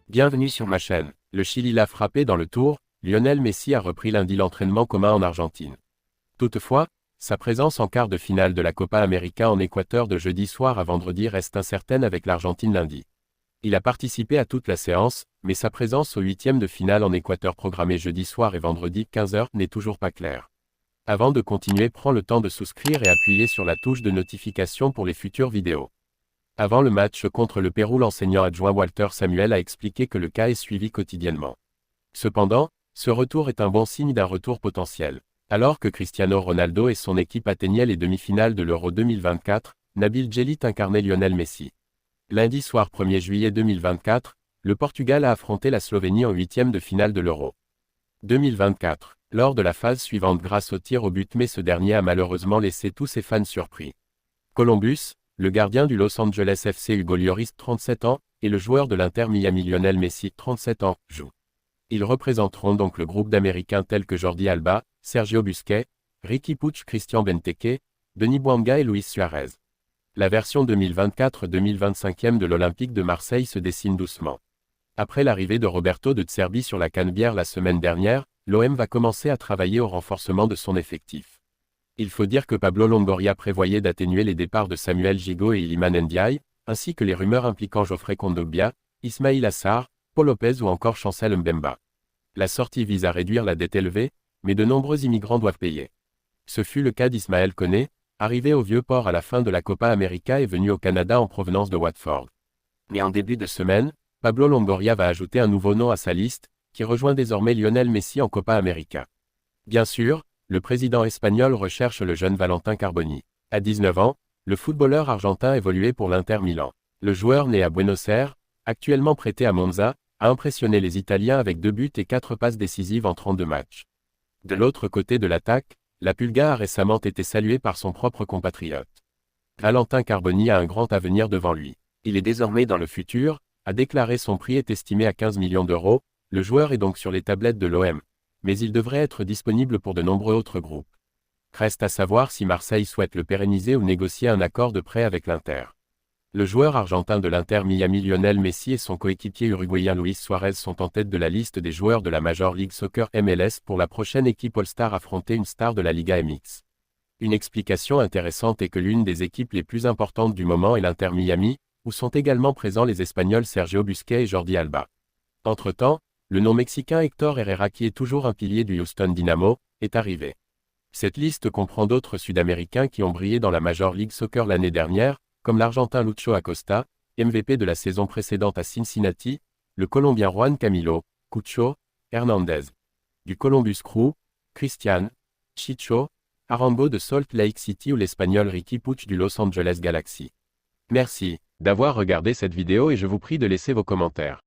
Bienvenue sur ma chaîne. Le Chili l'a frappé dans le Tour, Lionel Messi a repris lundi l'entraînement commun en Argentine. Toutefois, sa présence en quart de finale de la Copa América en Équateur de jeudi soir à vendredi reste incertaine avec l'Argentine lundi. Il a participé à toute la séance, mais sa présence au huitième de finale en Équateur programmée jeudi soir et vendredi 15h n'est toujours pas claire. Avant de continuer, prends le temps de souscrire et appuyer sur la touche de notification pour les futures vidéos. Avant le match contre le Pérou, l'enseignant adjoint Walter Samuel a expliqué que le cas est suivi quotidiennement. Cependant, ce retour est un bon signe d'un retour potentiel. Alors que Cristiano Ronaldo et son équipe atteignaient les demi-finales de l'Euro 2024, Nabil Djellit incarnait Lionel Messi. Lundi soir 1er juillet 2024, le Portugal a affronté la Slovénie en huitième de finale de l'Euro 2024. Lors de la phase suivante grâce au tir au but, mais ce dernier a malheureusement laissé tous ses fans surpris. Columbus, le gardien du Los Angeles FC Hugo Lloris 37 ans, et le joueur de l'Inter Miami Lionel Messi 37 ans, jouent. Ils représenteront donc le groupe d'Américains tels que Jordi Alba, Sergio Busquets, Riqui Puig, Christian Benteke, Denis Bouanga et Luis Suarez. La version 2024-2025 de l'Olympique de Marseille se dessine doucement. Après l'arrivée de Roberto de Zerbi sur la Canebière la semaine dernière, l'OM va commencer à travailler au renforcement de son effectif. Il faut dire que Pablo Longoria prévoyait d'atténuer les départs de Samuel Gigot et Iliman Ndiaye, ainsi que les rumeurs impliquant Geoffrey Kondogbia, Ismaïla Assar, Paul Lopez ou encore Chancel Mbemba. La sortie vise à réduire la dette élevée, mais de nombreux immigrants doivent payer. Ce fut le cas d'Ismaël Koné, arrivé au Vieux-Port à la fin de la Copa América et venu au Canada en provenance de Watford. Mais en début de semaine, Pablo Longoria va ajouter un nouveau nom à sa liste, qui rejoint désormais Lionel Messi en Copa América. Bien sûr, le président espagnol recherche le jeune Valentin Carboni. À 19 ans, le footballeur argentin évoluait pour l'Inter Milan. Le joueur né à Buenos Aires, actuellement prêté à Monza, a impressionné les Italiens avec 2 buts et 4 passes décisives en 32 matchs. De l'autre côté de l'attaque, la Pulga a récemment été saluée par son propre compatriote. Valentin Carboni a un grand avenir devant lui. Il est désormais dans le futur, a déclaré. Son prix est estimé à 15 millions d'euros, le joueur est donc sur les tablettes de l'OM. Mais il devrait être disponible pour de nombreux autres groupes. Reste à savoir si Marseille souhaite le pérenniser ou négocier un accord de prêt avec l'Inter. Le joueur argentin de l'Inter Miami Lionel Messi et son coéquipier uruguayen Luis Suarez sont en tête de la liste des joueurs de la Major League Soccer MLS pour la prochaine équipe All-Star affronter une star de la Liga MX. Une explication intéressante est que l'une des équipes les plus importantes du moment est l'Inter Miami, où sont également présents les Espagnols Sergio Busquets et Jordi Alba. Entre-temps, le nom mexicain Héctor Herrera, qui est toujours un pilier du Houston Dynamo, est arrivé. Cette liste comprend d'autres Sud-Américains qui ont brillé dans la Major League Soccer l'année dernière, comme l'Argentin Lucho Acosta, MVP de la saison précédente à Cincinnati, le Colombien Juan Camilo Cucho Hernandez. Du Columbus Crew, Cristian Chicho Arango de Salt Lake City ou l'Espagnol Riqui Puig du Los Angeles Galaxy. Merci d'avoir regardé cette vidéo et je vous prie de laisser vos commentaires.